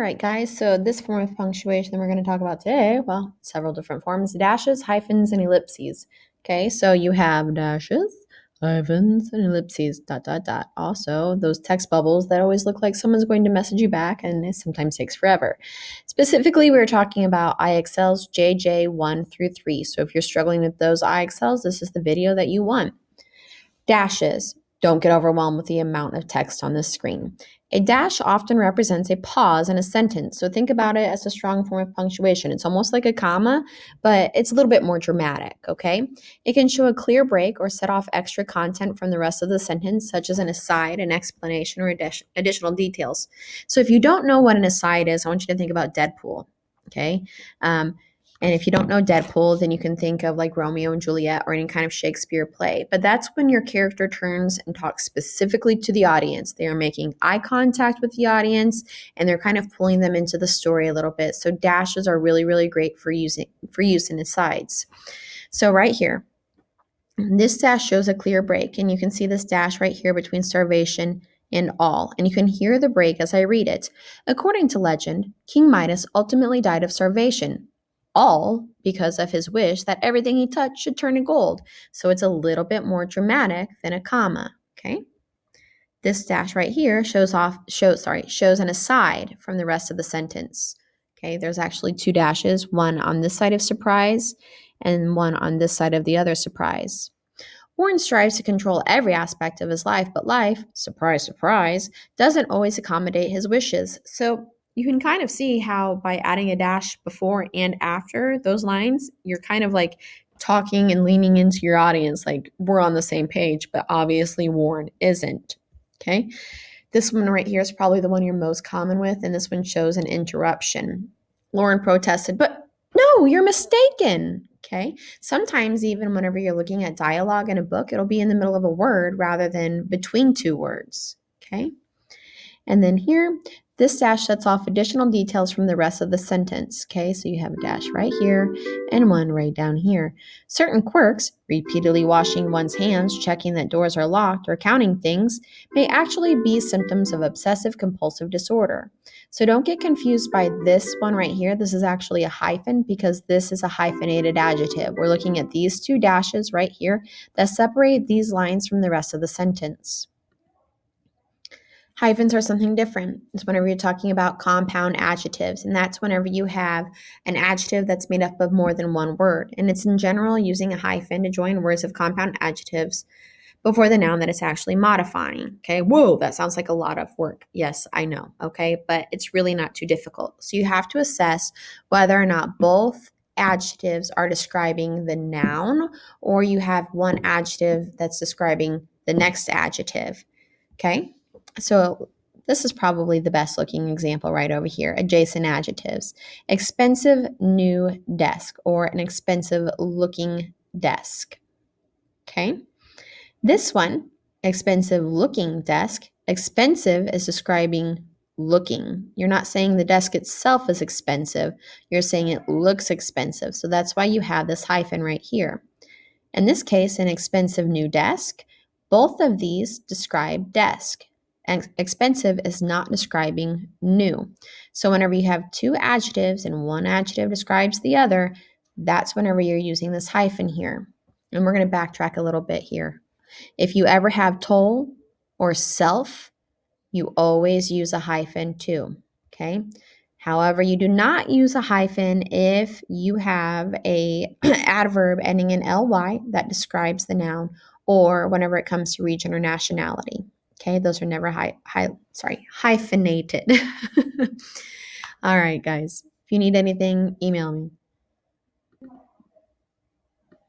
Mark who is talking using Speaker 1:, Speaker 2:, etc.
Speaker 1: right, guys, so this form of punctuation that we're going to talk about today, well, several different forms: dashes, hyphens, and ellipses. Okay, so you have dashes, hyphens, and ellipses, dot, dot, dot. Also, those text bubbles that always look like someone's going to message you back, and it sometimes takes forever. Specifically, we were talking about IXLs JJ1 through 3. So if you're struggling with those IXLs, this is the video that you want. Dashes. Don't get overwhelmed with the amount of text on this screen. A dash often represents a pause in a sentence, so think about it as a strong form of punctuation. It's almost like a comma, but it's a little bit more dramatic, okay? It can show a clear break or set off extra content from the rest of the sentence, such as an aside, an explanation, or additional details. So if you don't know what an aside is, I want you to think about Deadpool, okay? And if you don't know Deadpool, then you can think of like Romeo and Juliet or any kind of Shakespeare play. But that's when your character turns and talks specifically to the audience. They are making eye contact with the audience and they're kind of pulling them into the story a little bit. So dashes are really, really great for use in asides. So right here, this dash shows a clear break, and you can see this dash right here between starvation and all, and you can hear the break as I read it. According to legend, King Midas ultimately died of starvation, all because of his wish that everything he touched should turn to gold. So it's a little bit more dramatic than a comma, okay? This dash right here shows an aside from the rest of the sentence. Okay, there's actually two dashes, one on this side of surprise and one on this side of the other surprise. Warren strives to control every aspect of his life, but life, surprise, surprise, doesn't always accommodate his wishes. So you can kind of see how by adding a dash before and after those lines, you're kind of like talking and leaning into your audience like we're on the same page, but obviously Warren isn't. Okay. This one right here is probably the one you're most common with, and this one shows an interruption. Lauren protested, but no, you're mistaken. Okay. Sometimes, even whenever you're looking at dialogue in a book, it'll be in the middle of a word rather than between two words. Okay. And then here, this dash sets off additional details from the rest of the sentence. Okay, so you have a dash right here and one right down here. Certain quirks, repeatedly washing one's hands, checking that doors are locked, or counting things, may actually be symptoms of obsessive compulsive disorder. So don't get confused by this one right here. This is actually a hyphen because this is a hyphenated adjective. We're looking at these two dashes right here that separate these lines from the rest of the sentence. Hyphens are something different. It's whenever you're talking about compound adjectives, and that's whenever you have an adjective that's made up of more than one word. And it's in general using a hyphen to join words of compound adjectives before the noun that it's actually modifying. Okay, whoa, that sounds like a lot of work. Yes, I know. Okay, but it's really not too difficult. So you have to assess whether or not both adjectives are describing the noun, or you have one adjective that's describing the next adjective. Okay. So this is probably the best looking example right over here. Adjacent adjectives. Expensive new desk, or an expensive looking desk. Okay. This one, expensive looking desk. Expensive is describing looking. You're not saying the desk itself is expensive. You're saying it looks expensive. So that's why you have this hyphen right here. In this case, an expensive new desk. Both of these describe desk. Expensive is not describing new. So whenever you have two adjectives and one adjective describes the other, that's whenever you're using this hyphen here. And we're going to backtrack a little bit here. If you ever have toll or self, you always use a hyphen too. Okay. However, you do not use a hyphen if you have a adverb ending in ly that describes the noun, or whenever it comes to region or nationality. Okay, those are never hyphenated. All right, guys. If you need anything, email me.